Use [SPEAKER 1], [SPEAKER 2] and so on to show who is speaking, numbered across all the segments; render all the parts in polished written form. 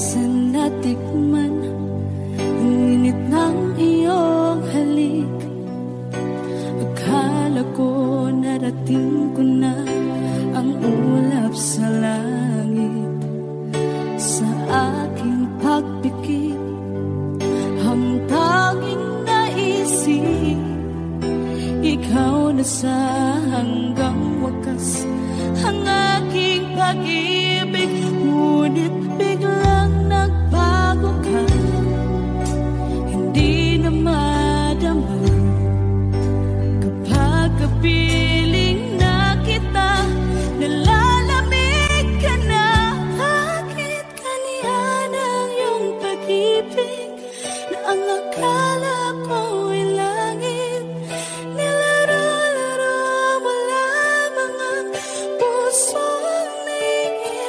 [SPEAKER 1] minsan natikman ang init ng iyong halik. Akala ko narating ko na ang ulap sa langit. Sa aking pagpikit, ang tanging naisip, ikaw na sa hanggang wakas ang aking pag-ibig. Ngunit biglang nagbago ka, hindi na madama kapag kapiling na kita. Nalalamig ka na, bakit kaniya ng iyong pag-ibig na ang akala ko ay langit. Nilaro-laro mo lamang ang pusong naiiyak.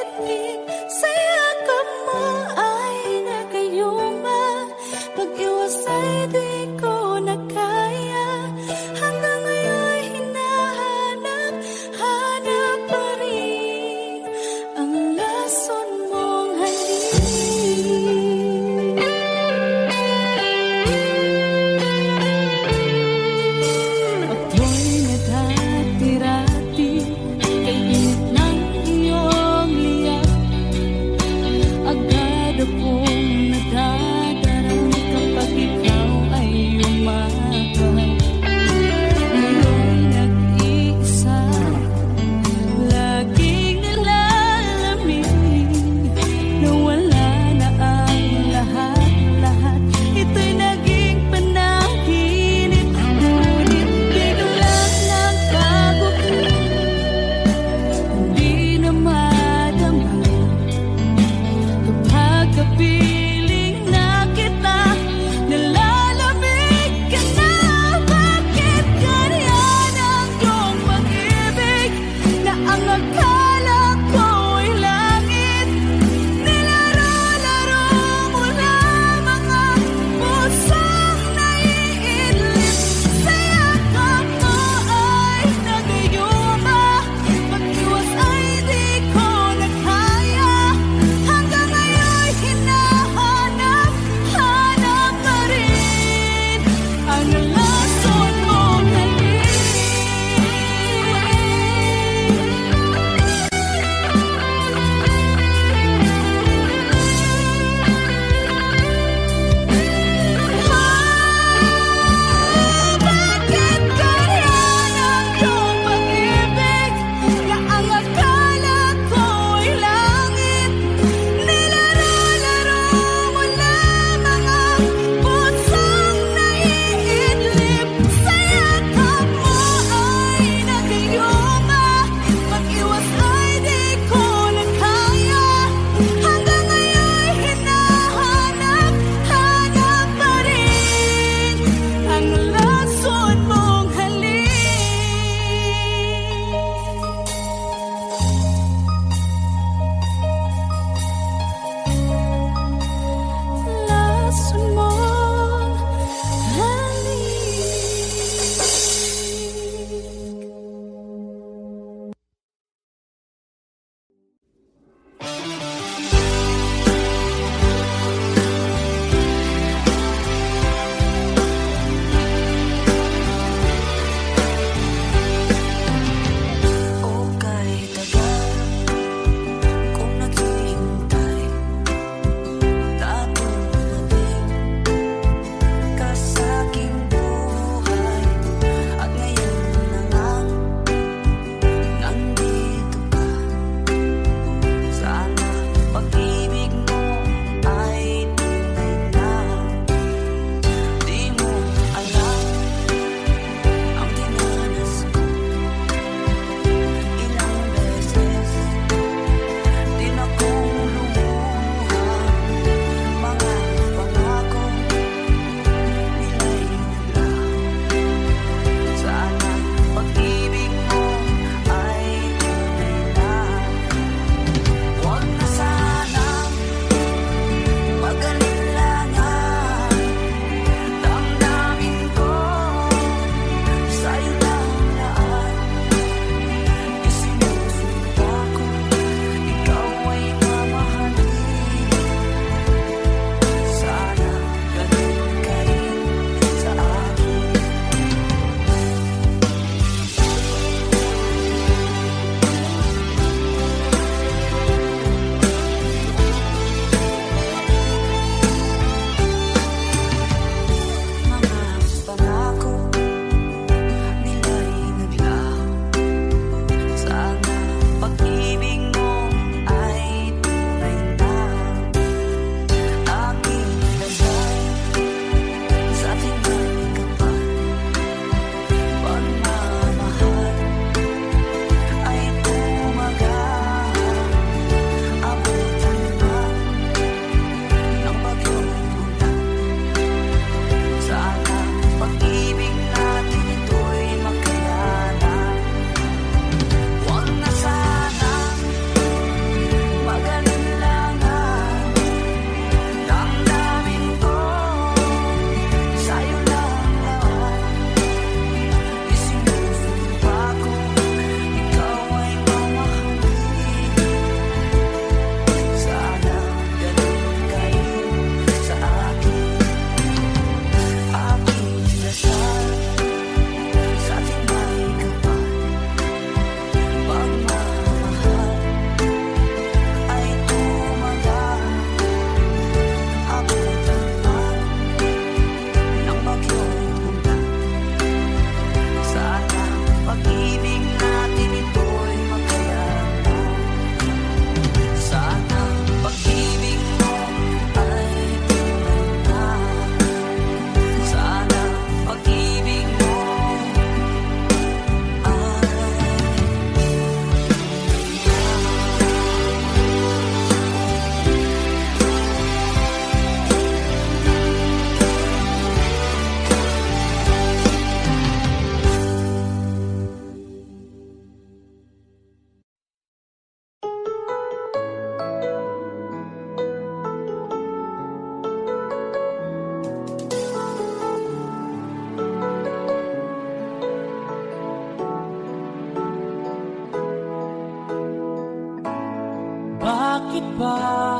[SPEAKER 2] Bakit ba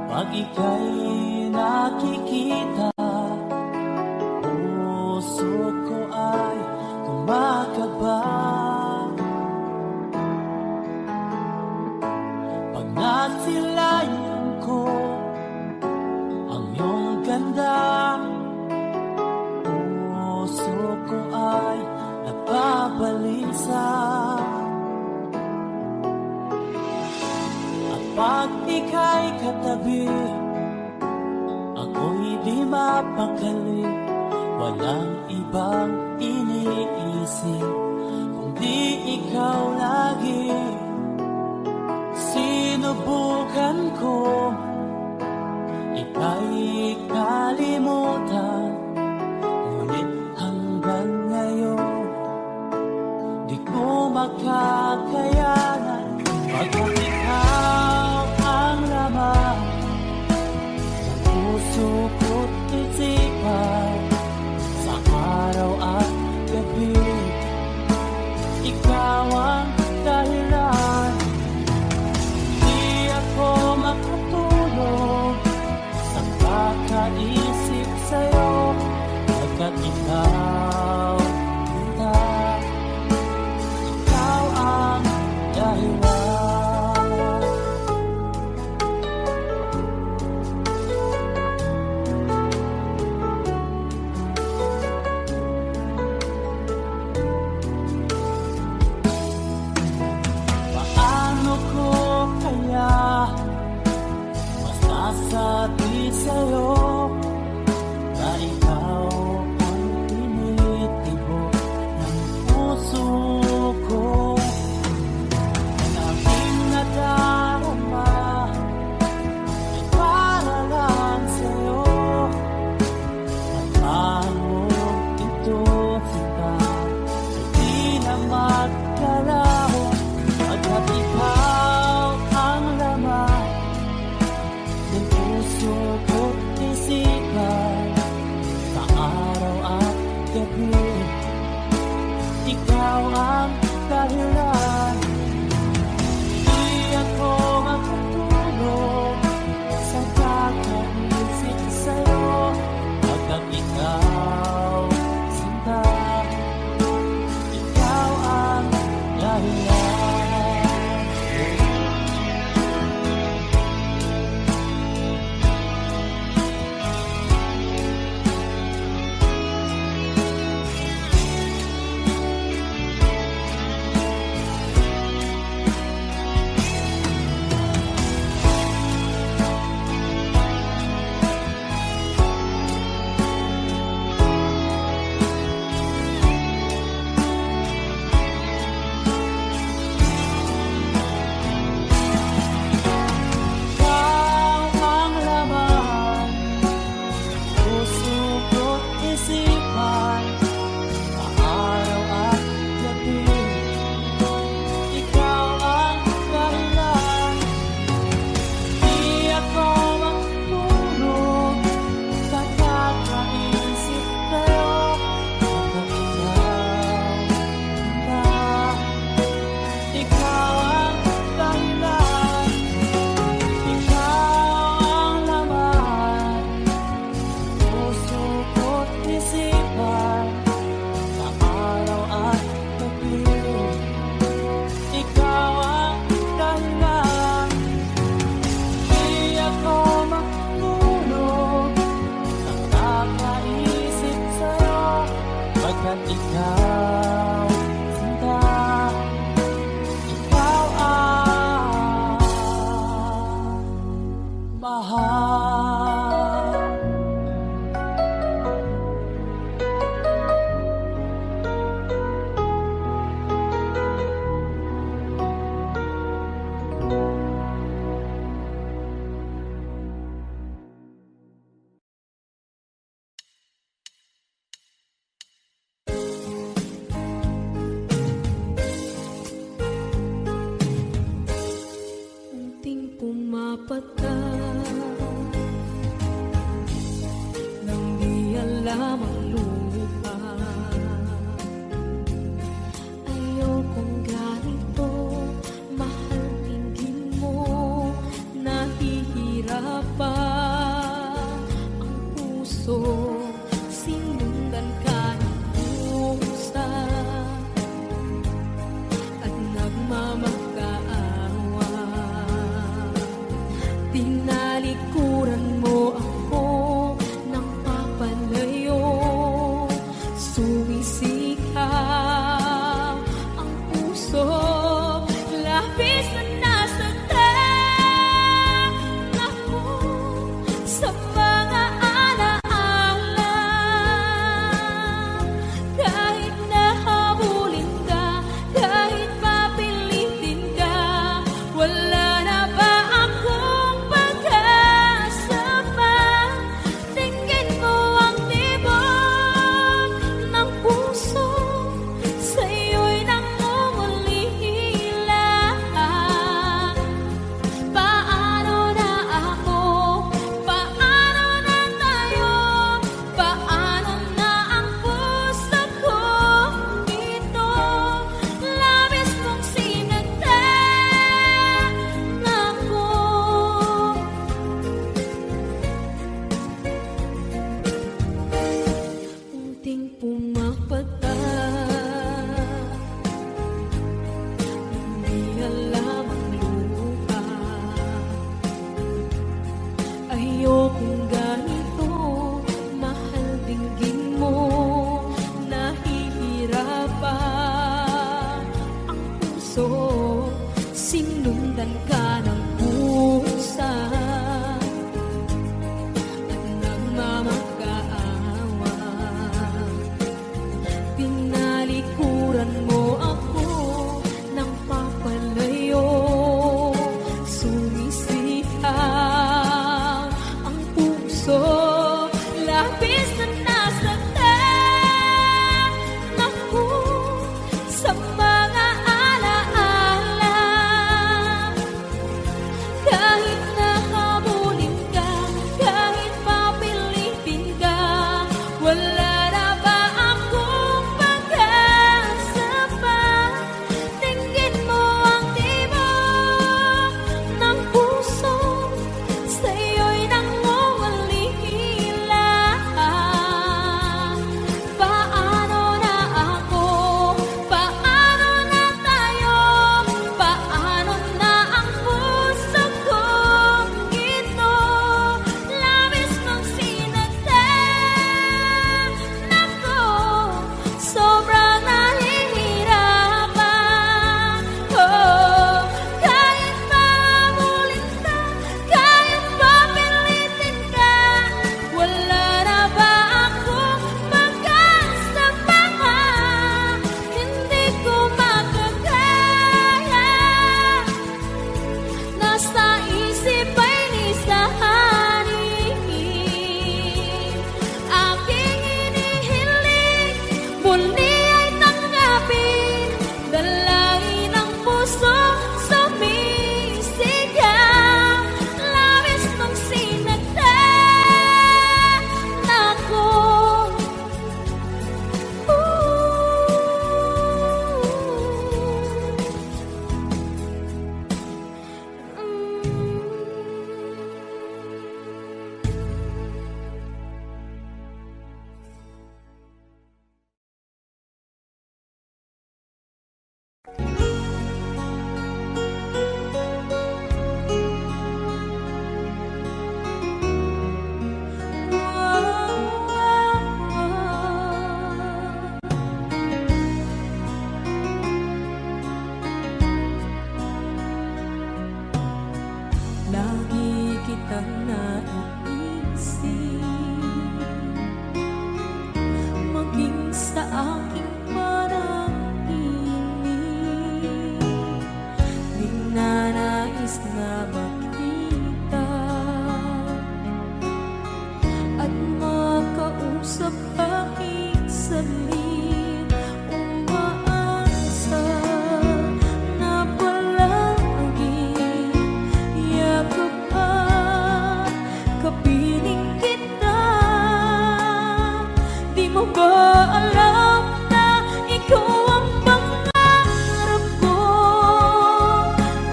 [SPEAKER 2] pag ika'y nakikita, puso ko ay kumakaba? Pag nasilayan ko ang iyong ganda, puso ko ay napabalisa. Pag ika'y katabi, ako'y di mapakali. Walang ibang iniisip kundi ikaw lagi. Sinubukan ko ika'y kalimutan, ngunit hanggang ngayon di ko makakayanan. Pagkat ikaw ang laman ng puso ko't isipan, sa araw at gabi ikaw ang dahilan. Di ako makatulog sa kakaisip sa'yo, pagkat ikaw ang dahilan. Masasabi sa'yo na ikaw ang tinitibok ng puso ko. Ang aking nadarama ay para lang sa'yo, at mahal ito kita ay di na magkalaho. Pagkat ikaw ang laman ng puso ko't isipan, sa araw at gabi ikaw ang dahilan. Di ako makatulog sa kakaisip sa'yo, pagkat ikaw sinta, ikaw ang dahilan. Ikaw, sinta, ikaw ang mahal.
[SPEAKER 1] Unting pumapata nang di alam ang lupa. Ayokong ganito, mahal, tingin mo, nahihirapan ang puso. Sinundan ka ng pusa at nagmamakaawa. Tinalikuran mo ako ng papalayo, sumisikap ang puso. Labis na nasaktan ako sa mga alaala. Kahit nahabulin ka, kahit papilitin ka, wala na ba akong pag-asa pa? Tingin mo ang tibok ng puso, sa'yo'y nangungulila. Paano na ako? Paano na tayo? Paano na ang puso ko? Ito, labis mong sinagtan ako. Unting pumapata, hindi alam ang lupa. Ayokong ganito, mahal, dinggin mo, nahihirapan ang puso. Sinundan ka ng pusa at nagmamakaawa. Tinalikuran mo ako ng papalayo, sumisikap ang puso. Labis na nasaktan ako sa mga alaala. Kahit nahabulin ka, kahit papilitin ka, wala na ba akong pag-asa pa? Tingin mo ang tibok ng puso, sa'yo'y nangungulila. Paano na ako? Paano na tayo? Paano na ang puso ko? Ito, labis mong sinagtan ako. Sobrang nahihirapan. Oh, kahit mahabulin ka, kahit papilitin ka, wala na ba akong pag-asa pa? Hindi ko makakaya. Nasa isip ay nisahanin. Aking hinihiling, muli ay tanggapin. Dalangin ng puso, sumisigaw. Labis mong sinagtan ako. Lagi kitang naiisip, maging sa aking parang inig. Di na nais na makita at makausap kahit saglit. Umaasa na palagi, yakap alam na ikaw ang pangarap ko?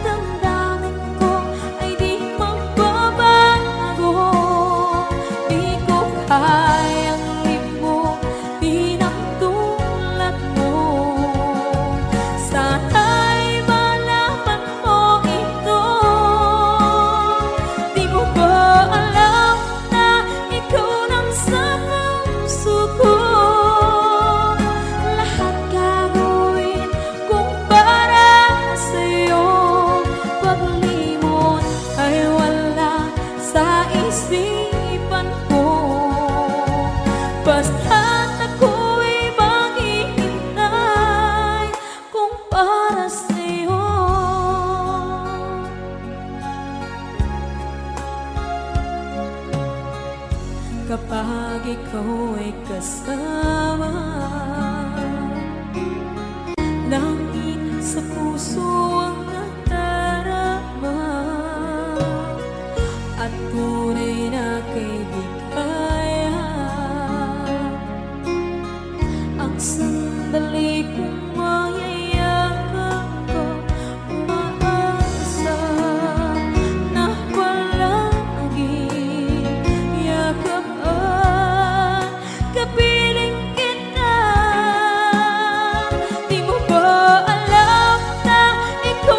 [SPEAKER 1] Damdamin ko ay di magbabago. Di ko kayang limutin ang tulad mo. Sana'y malaman mo ito. Di mo ba alam na ikaw lang sa puso ko? Lahat gagawin kung para sa'yo. Paglimot ay wala sa isipan ko. Basta't ako'y maghihintay kung para sa'yo. Kapag ikaw ay kasama, langit sa puso ang nadarama, at tunay na kaibigan. Ang sandali kong mayayakap ko, umaasa na palaging yakapan, kapiling kita. Di mo ba alam na ikaw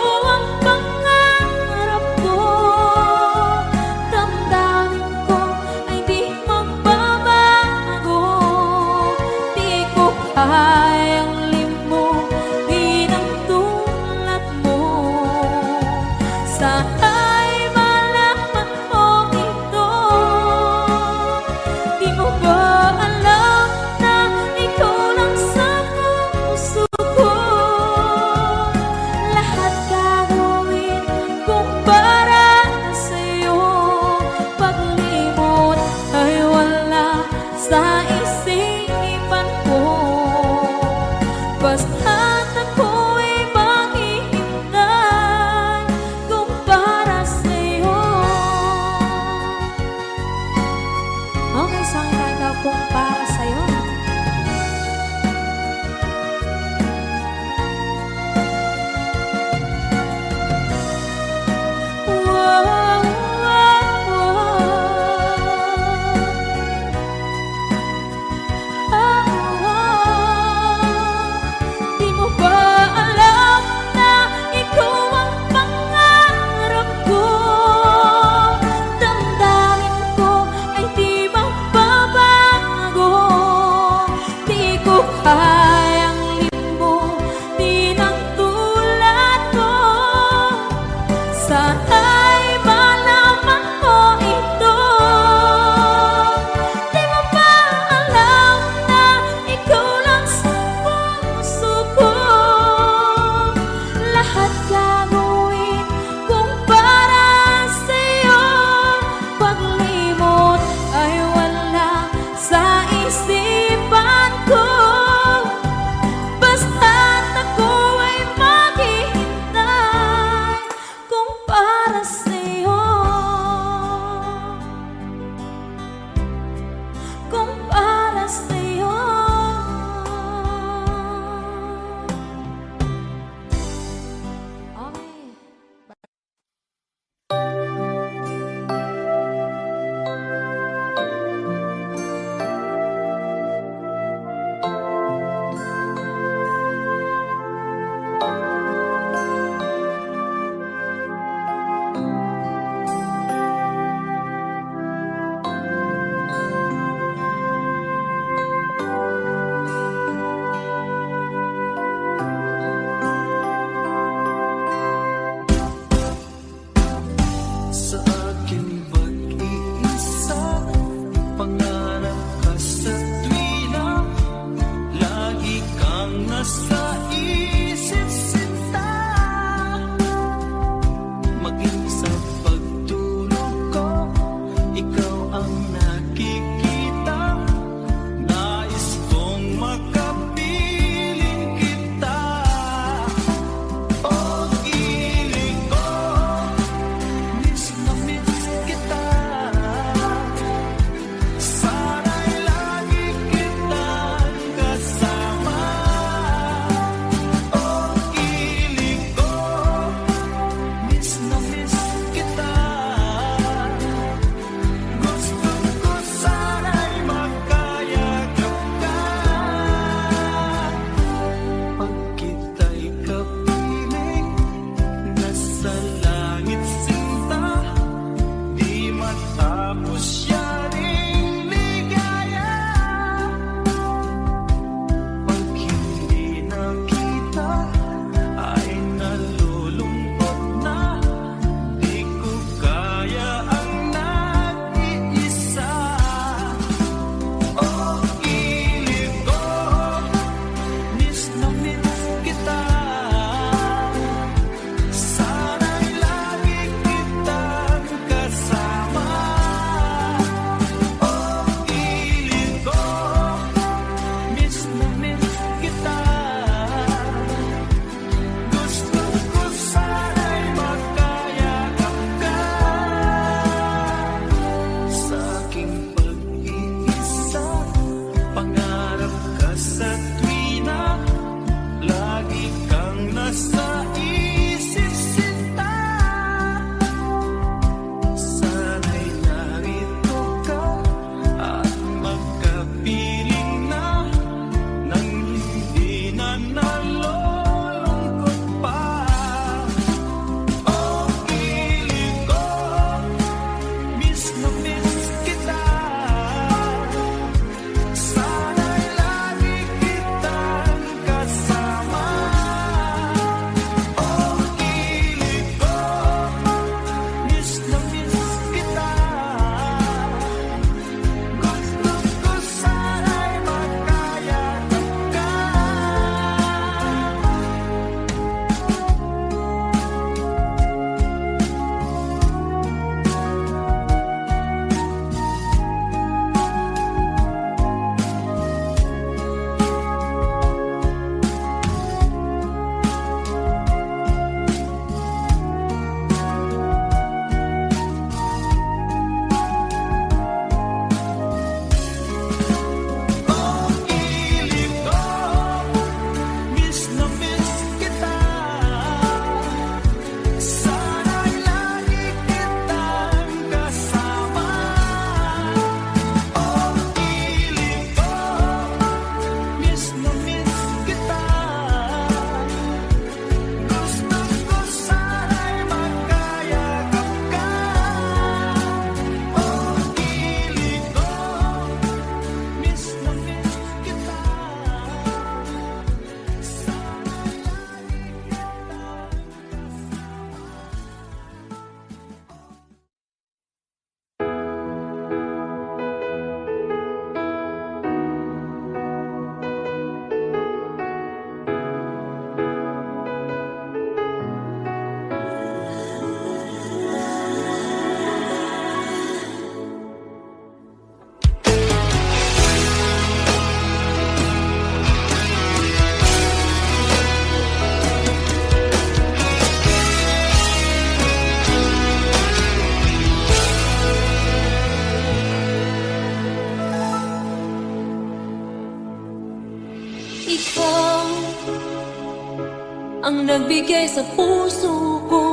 [SPEAKER 1] ang nagbigay sa puso ko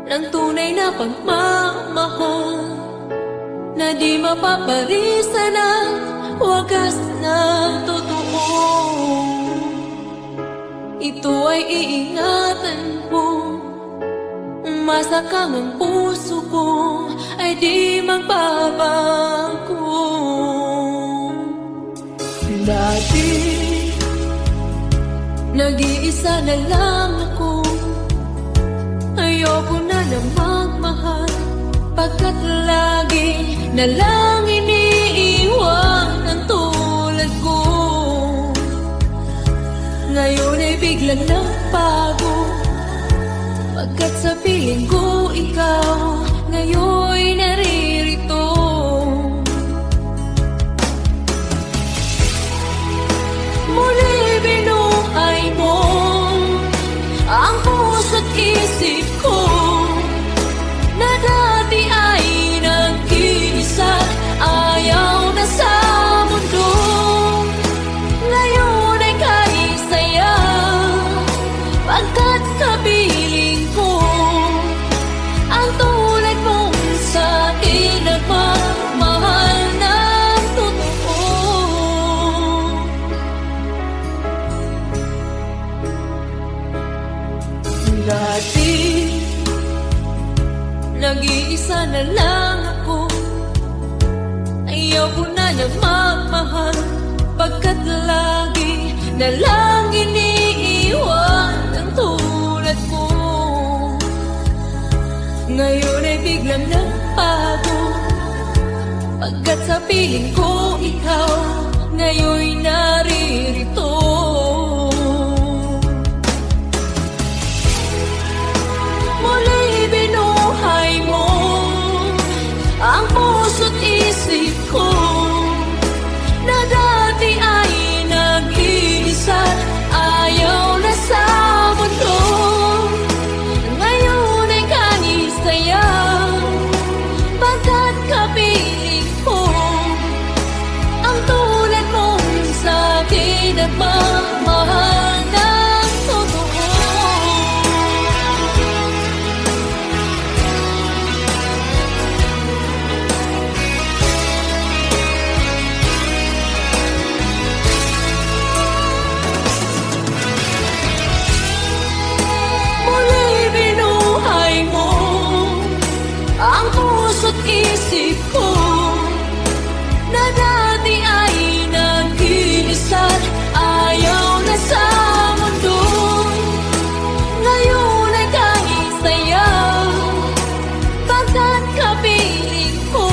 [SPEAKER 1] ng tunay na pagmamahal na di mapaparisan at wagas na totoo. Ito ay iingatan ko, masakang ang puso ko ay di magbabago. Dati nag-iisa na lang ako, ayoko na na magmahal, pagkat lagi na lang iniiwan ang tulad ko. Ngayon ay biglang nagbago, pagkat sa piling ko ikaw ngayon naririto. Muli binuhay mo ang puso't isip ko na dati ay nag-iisa, ayaw na sa mundo. Ngayon ay kahit saya, pagkat kapiling ko ang tulad mong sa'kin nagmamahal ng totoo. Dati nag-iisa na lang ako, ayaw ko na na magmahal, pagkat lagi na lang iniiwan ang tulad ko. Ngayon ay biglang nagbago, pagkat sa piling ko ikaw ngayon naririto. Muli binuhay mo ang puso't isip ko na dati ay nag-iisa, ayaw na sa mundo. Ngayon ay kahit saya, pagkat kapiling ko ang tulad mong sa'kin nagmamahal ng totoo. Muli binuhay mo ang puso't isip ko na dati ay nag-iisa, ayaw na sa mundo. Ngayon ay kahit saya, pagkat kapiling ko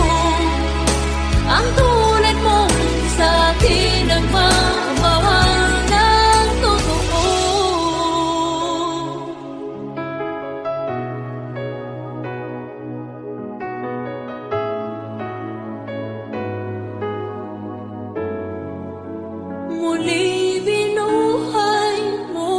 [SPEAKER 1] ang tulad mong sa'kin nagmamahal ng totoo. Muli binuhay mo.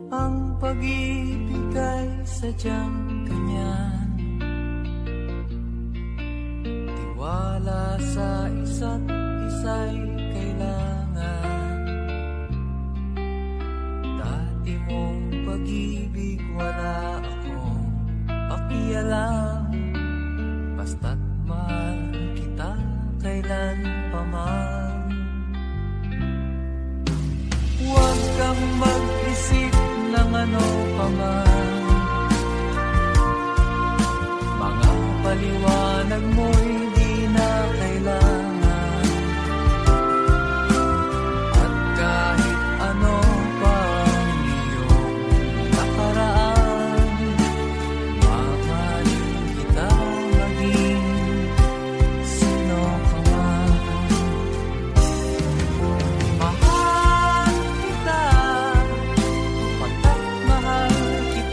[SPEAKER 2] Ang pag-ibig ay sadyang ganyan, tiwala sa isa't isa'y kailangan. Dati mong pag-ibig wala akong pakialam, basta't mahal kita kailan pa man. Huwag kang mag-isip ng ano pa man, mga paliwanag mo'y di na kailangan. At kahit ano pa ang iyong nakaraan, mamahalin kita maging sino ka man. Mahal kita, pagkat mahal kita.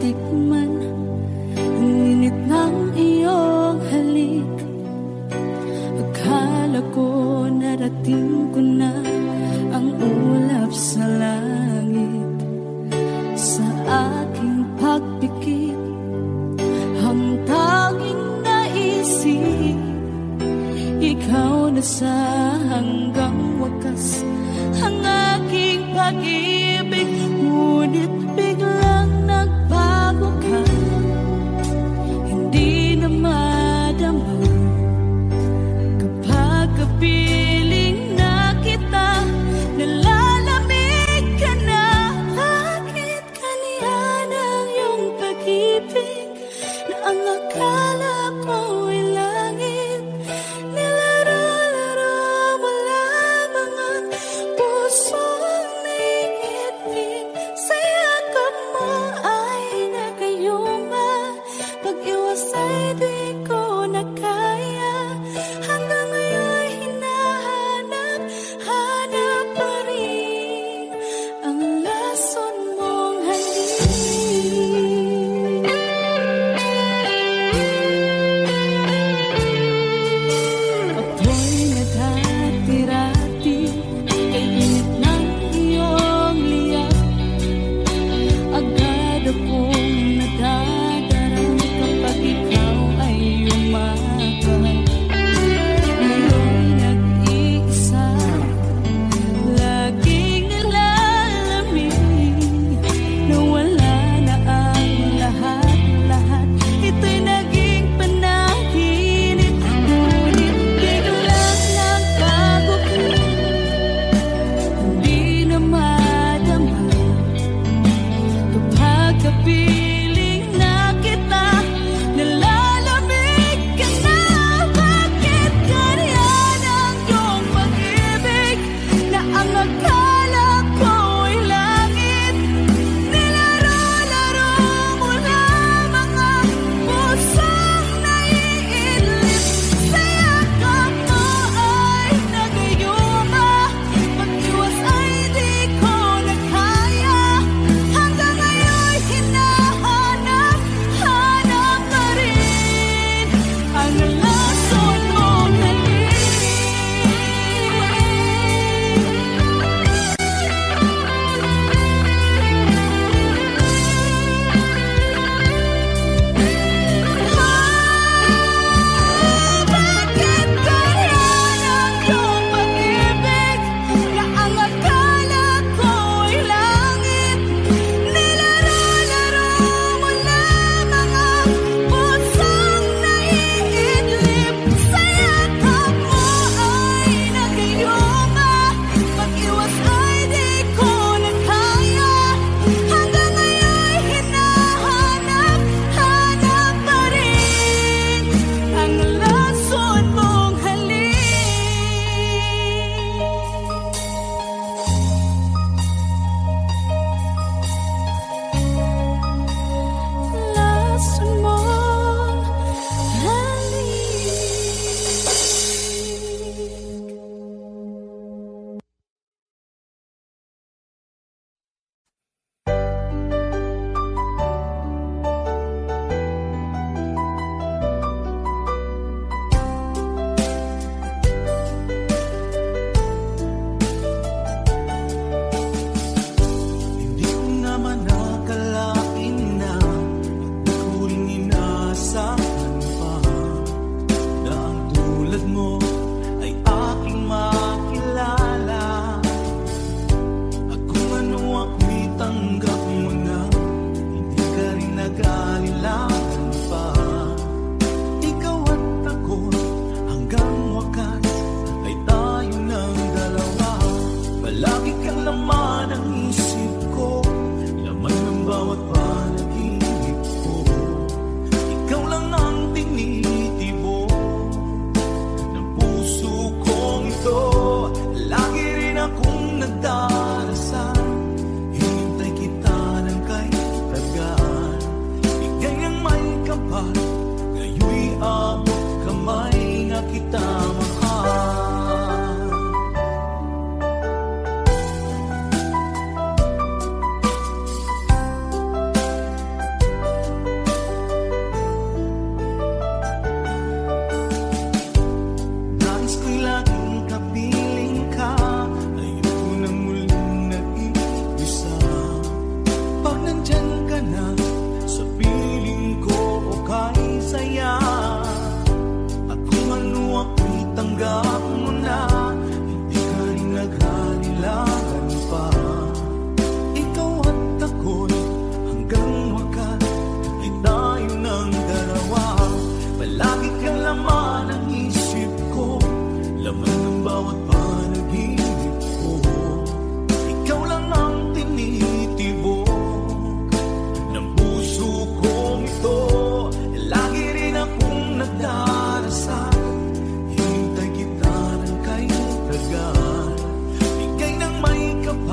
[SPEAKER 1] matikman ang init ng iyong halik. Akala ko narating ko na ang ulap sa langit. Sa aking pagpikit, ang tanging naisip, ikaw na sa hanggang wakas ang aking pag-ibig. Ngunit biglang nagbago ka, hindi na madama kapag kapiling na kita. Nalalamig ka na. Bakit kanihan ang iyong pag-ibig na ang akala ko ay langit? Nilaro-laro mo lamang ang pusong naiinip.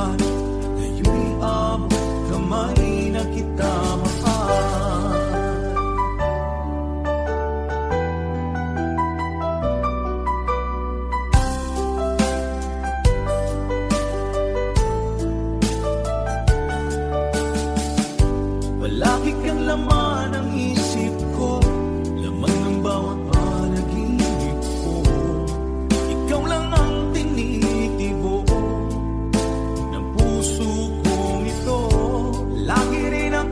[SPEAKER 3] lahat, ngayon'y abot kamay na kita mahal. Palagi kang laman ng isip ko, laman ng bawat panaginip ko. Ikaw lang ang tinitibo ng puso kong ito. Lagi rin ang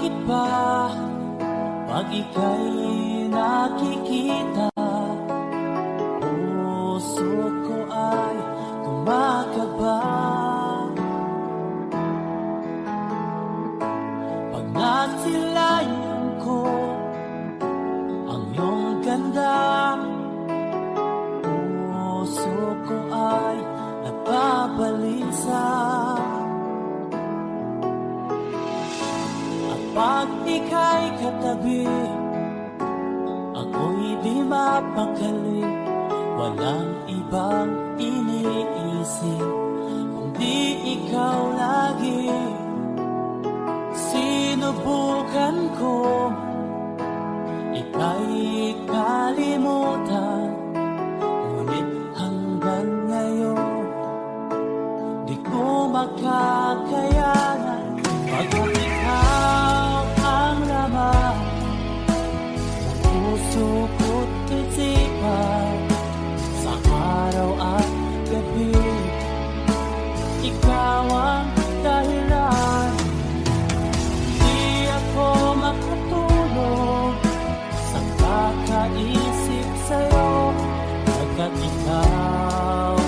[SPEAKER 3] Bakit ba pag ika'y nakikita, puso ko ay kumakaba? Pag nasilayan ko ang iyong ganda, puso ko ay napabalisa. At pag ika'y katabi, ako'y di mapakali. Walang ibang iniisip kundi ikaw lagi. Sinubukan ko ika'y kalimutan, ngunit hanggang ngayon di ko makakayanan. Pagkat ikaw ang laman ng puso ko't isipan, sa araw at gabi ikaw ang dahilan. Di ako makatulog sa kakaisip sa'yo, pagkat ikaw,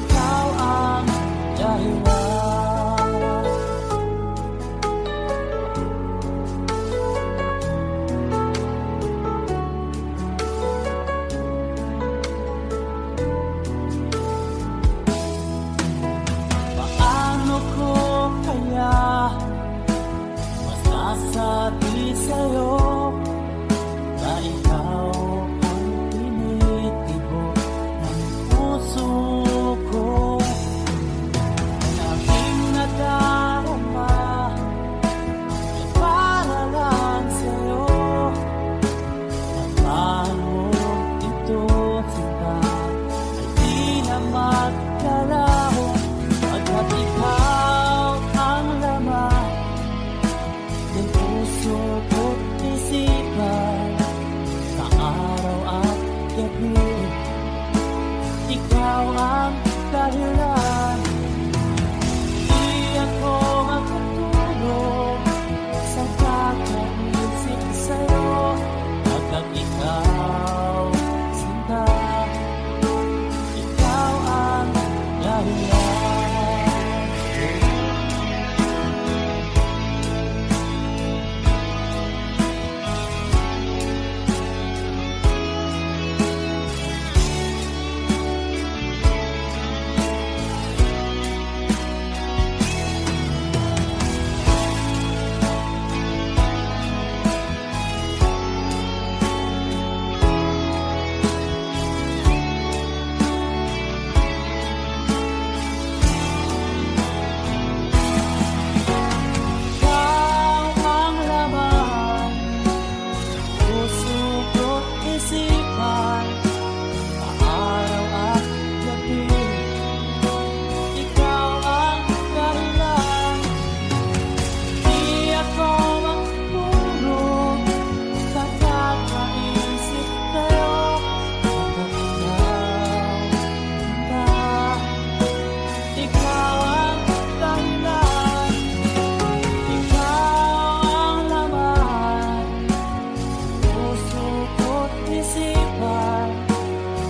[SPEAKER 3] ikaw ang dahilan. Paano ko kaya masasabi sa'yo na ikaw ang tinitibok ng puso ko? Ang aking nadarama ay para lang sa'yo. At paano ito sila ay di na magkalaho, pagkat ikaw ang laman ng puso ko't isipan, sa araw at gabi ikaw ang dahilan. Di ako makatulog sa kakaisip sa'yo, pagkat ikaw, sinta, ikaw ang dahilan. Ikaw ang laman, puso ko't isipan, sa araw at gabi ikaw ang dahilan. Di ako makatulog sa kakaisip sa'yo, pagkat ikaw ang dahilan. Ikaw ang laman, puso ko't isipan,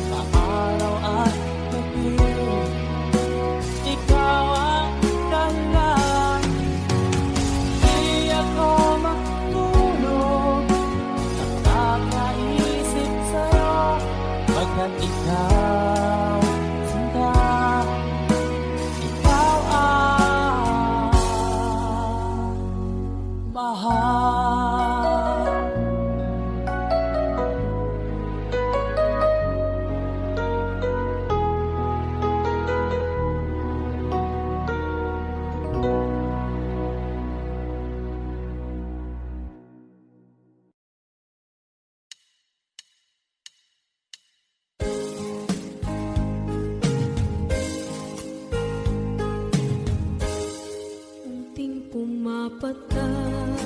[SPEAKER 3] sa araw at gabi ikaw ang dahilan. Di ako makatulog sa kakaisip sa'yo, pagkat ikaw, sinta, ikaw ang mahal.
[SPEAKER 1] Unting pumapatak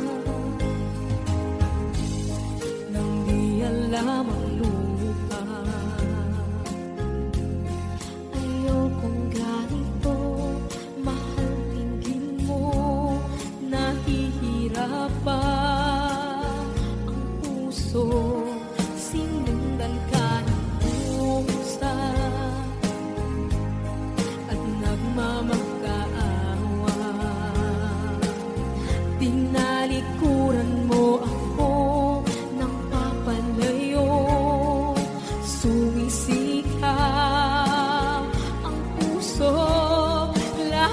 [SPEAKER 1] nang di alam ang lupa. Ayokong ganito, mahal tingin mo.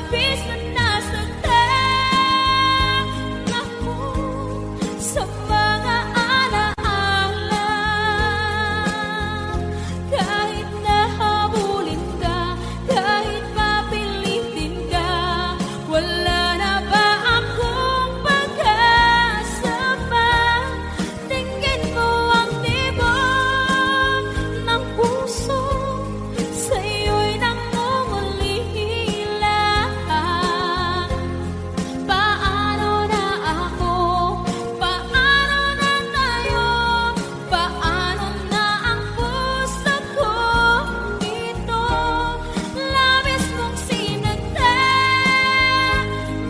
[SPEAKER 1] labis na nasaktan ako sa mga alaala. Kahit nahabulin ka, kahit papilitin ka, wala na ba akong pag-asa pa? Tingin mo ang tibok ng puso, sa'yo'y nangungulila. Paano na ako? Paano na tayo? Paano na ang puso ko ito? Labis mong sinaktan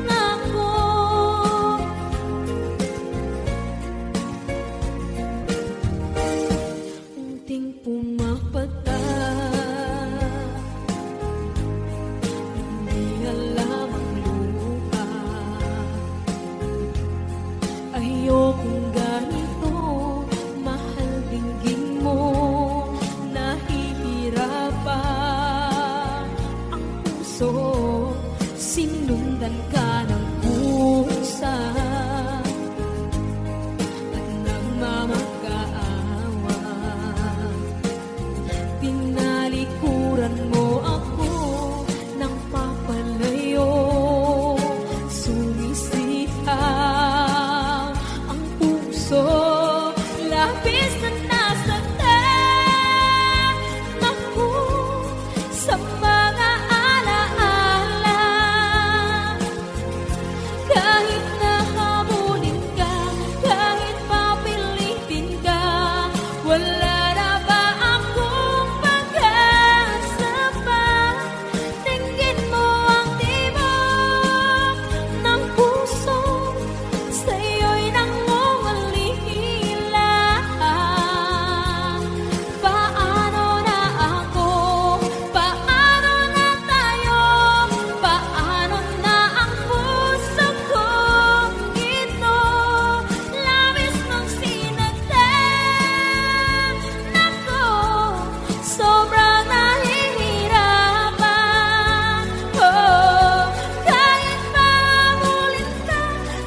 [SPEAKER 1] ako. Unting pumapata, hindi alam ang luha. Ayokong ganito, mahal dinggin mo, nahihirapan ang puso. Sinundan ka ng pusa at nagmamakaawa. Tinalikuran mo ako ng papalayo, sumisihaw ang puso. Labis na nasaktan ako sa mga alaala. Kahit nahabulin ka, kahit papilitin ka, wala na ba akong pag-asa pa? Tingin mo ang tibok ng puso, sa'yo'y nangungulila. Paano na ako? Paano na tayo? Paano na ang puso ko ito? Labis mong sinaktan ako, sobrang nahihirapan. Oh, kahit mahabulin ka,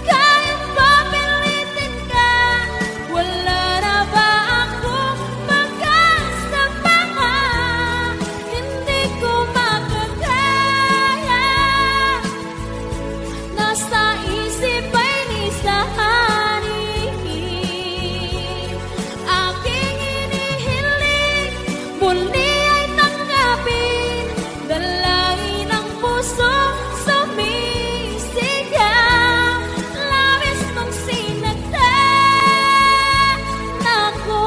[SPEAKER 1] kahit papilitin ka, wala na ba akong pag-asa pa? Hindi ko makakaya, nasa isip ay nisahanin. Aking inihiling, muli ay tanggapin, dalangin ng puso sumisigaw. Labis mong sinaktan ako.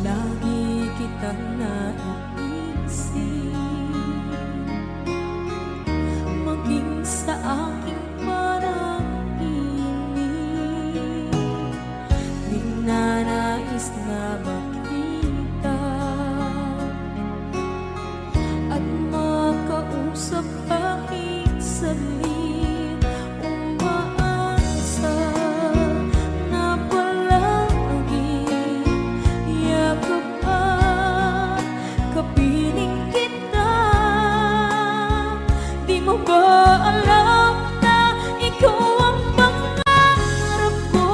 [SPEAKER 1] Lagi kitang naiisip, maging sa aking parang inip. Di nanais na makita at makausap kahit saglit. Umaasa na palagi yakap at kapiling kita. Di mo ba alam na ikaw ang pangarap ko?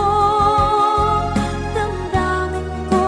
[SPEAKER 1] Damdamin ko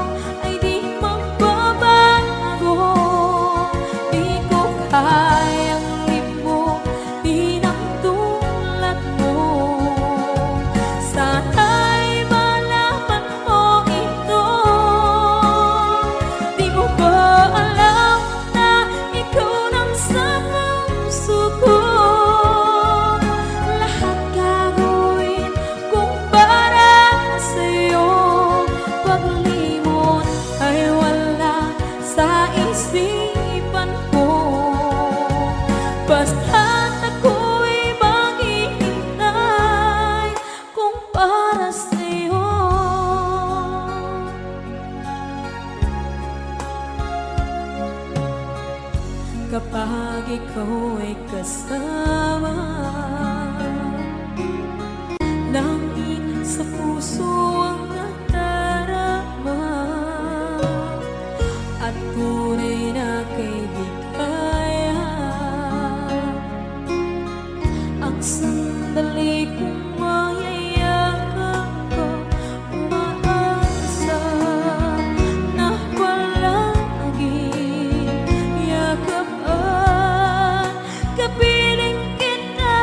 [SPEAKER 1] Pag ikaw ay kasama, langit sa puso ang nadarama, at tunay na kaibigan. Ang sandali kong mayayakap ko, umaasa na palaging yakap at kapiling kita.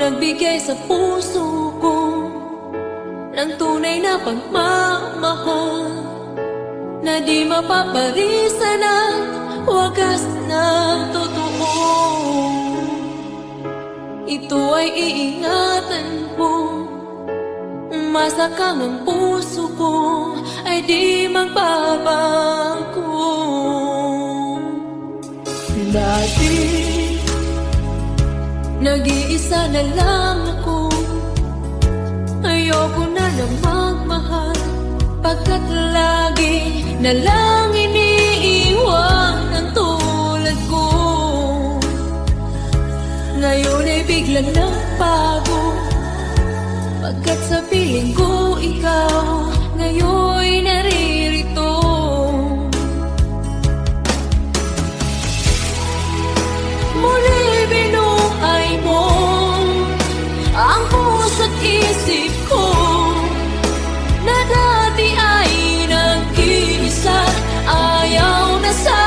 [SPEAKER 1] nagbigay sa puso ko ng tunay na pagmamahal na di mapaparisan ang wagas na totoo. Ito ay iingatan ko, masakang ang puso ko ay di magbabago. Dati nag-iisa na lang ako, ayoko na magmahal, pagkat lagi na lang iniiwan ang tulad ko. Ngayon ay biglang nagbago, pagkat sa piling ko ikaw ngayon naririto. Muli binuhay mo ang puso't isip ko na dati ay nag-iisa, ayaw na sa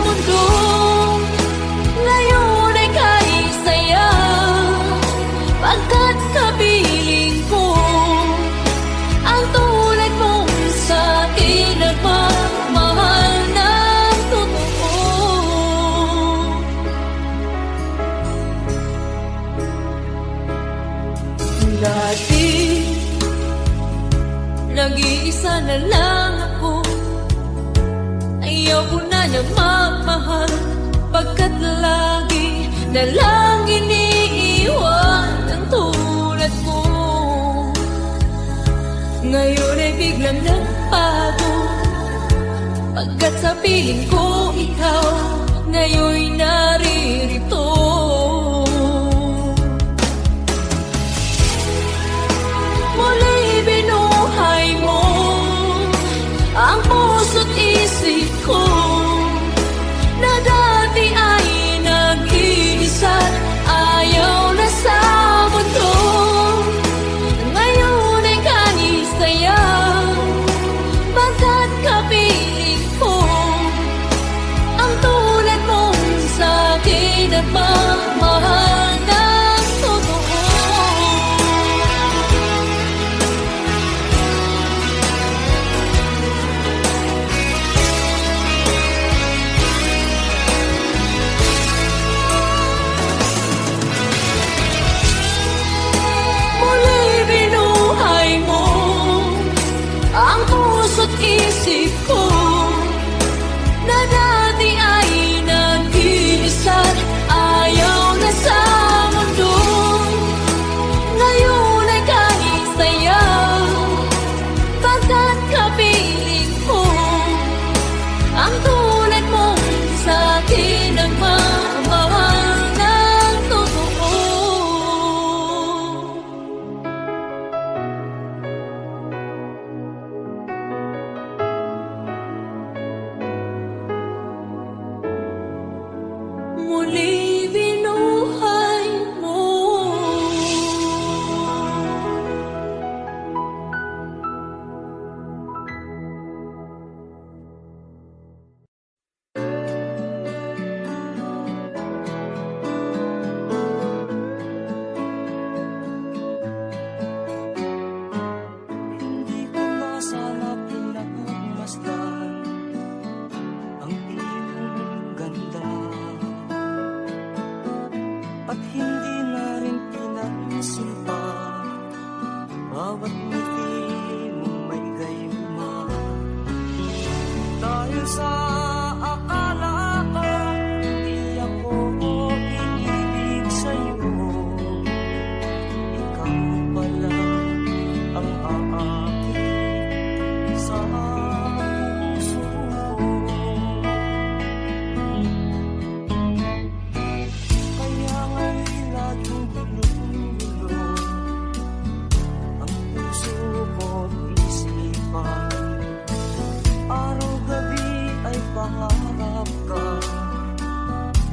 [SPEAKER 1] mundo. Ngayon ay kahit saya, pagkat kapiling ko ang tulad mong sa'kin nagmamahal ng totoo. Dati nag-iisa na lang ako, ayaw ko na magmahal, pagkat lagi na lang iniiwan ang tulad mo. Ngayon ay biglang nagbago, pagkat sa piling ko ikaw ngayon naririto. Muli binuhay mo ang puso't isip ko na dati ay nag-iisa, ayaw na sa mundo. Ngayon ay kahit saya, pagkat kapiling ko ang tulad mong sa'kin nagmamahal ng totoo. Muli binuhay mo ang puso't isip ko na dati ay nag-iisa, ayaw na sa mundo. Ngayon ay kahit saya, pagkat kapiling ko ang tulad mong sa'kin nagmamahal ng totoo. Muli binuhay mo.
[SPEAKER 2] Hindi ko na sana pinagmasdan ang iyong ganda, at hindi na rin pinansin pa bawat ngiti mong may gayuma. Dahil sa akala ko hindi ako iibig sa'yo, ikaw pala ang aakit sa puso ko. Kaya nga'y laging gulo-gulo ang puso ko't isipan. Araw-gabi ay pangarap ka,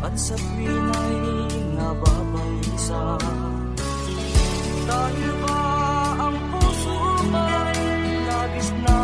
[SPEAKER 2] at sa tuwin ay nababalisa. Dahil ba ang puso ko'y labis na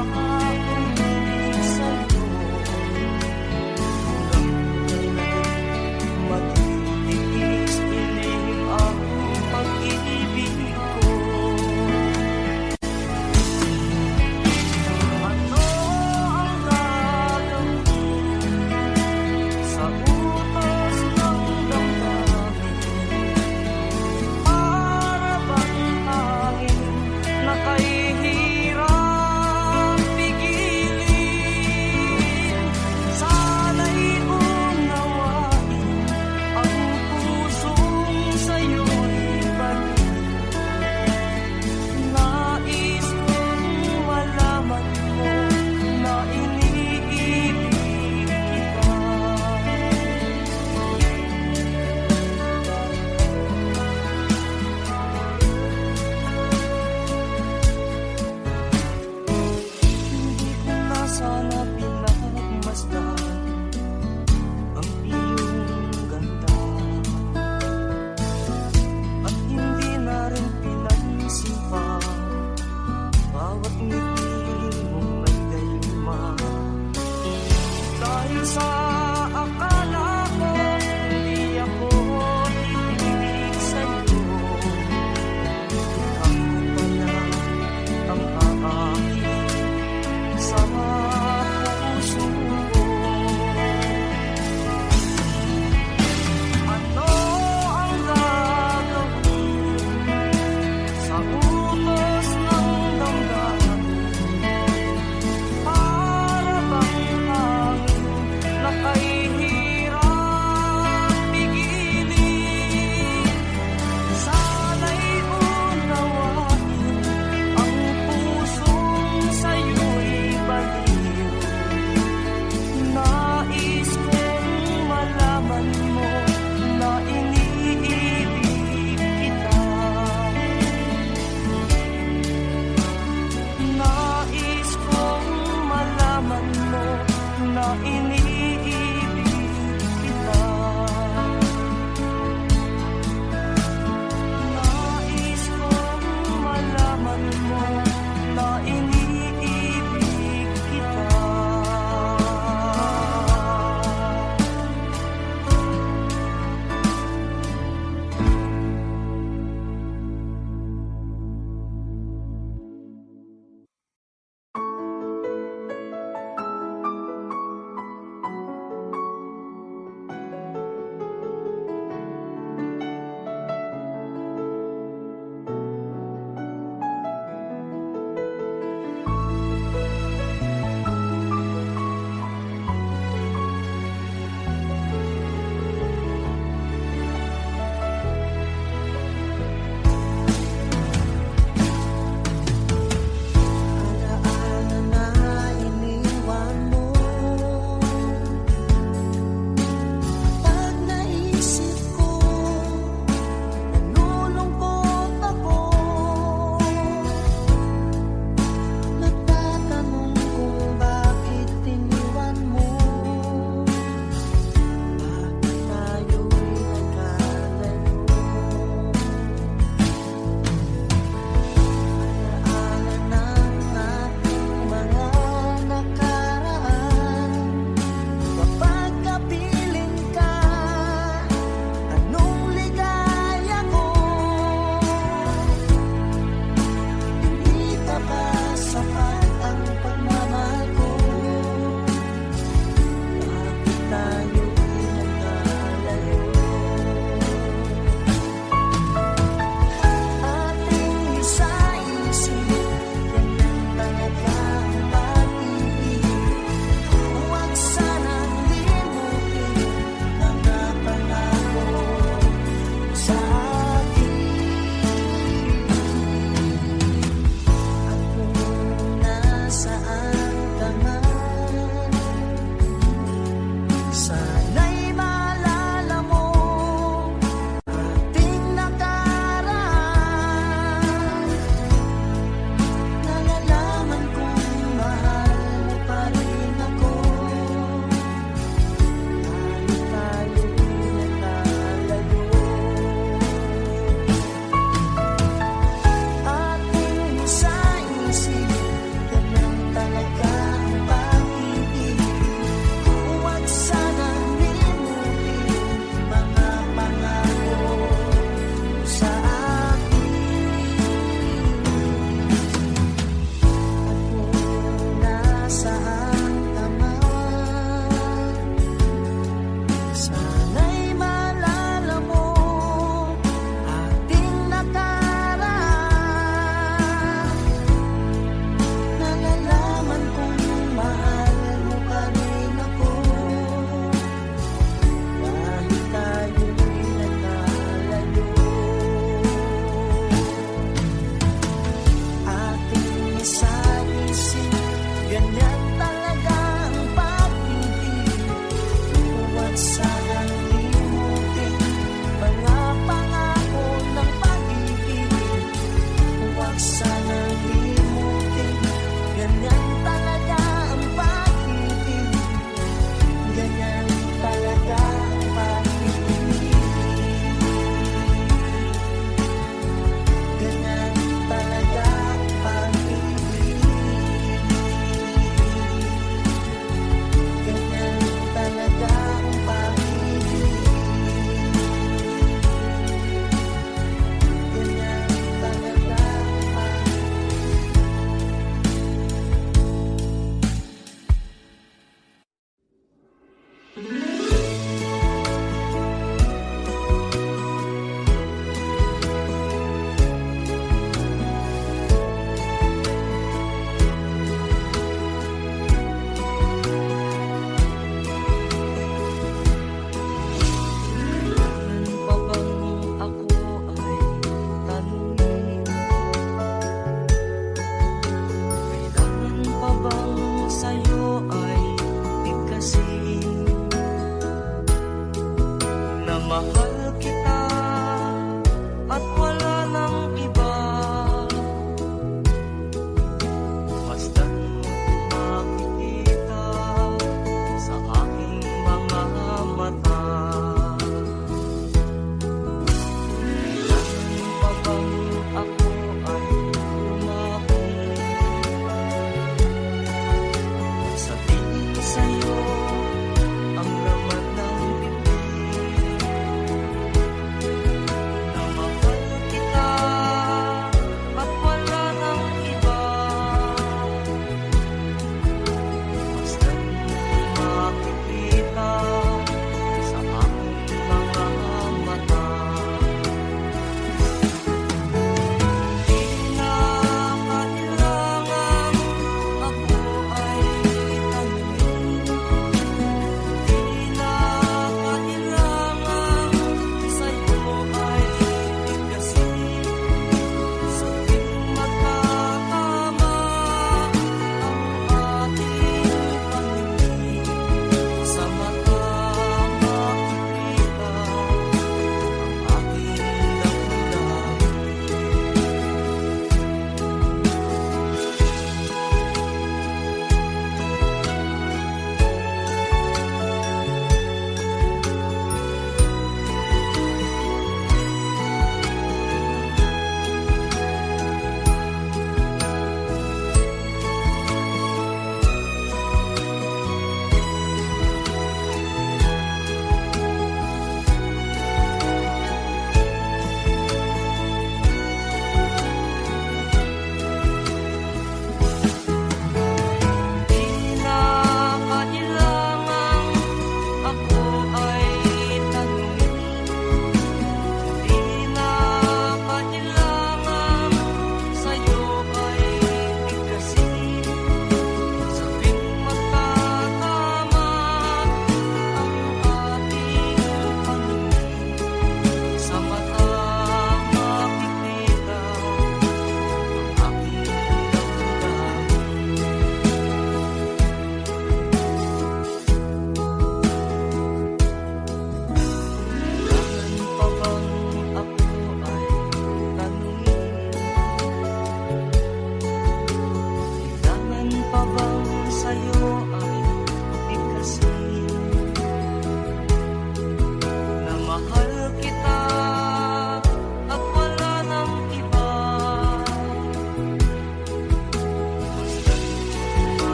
[SPEAKER 2] sa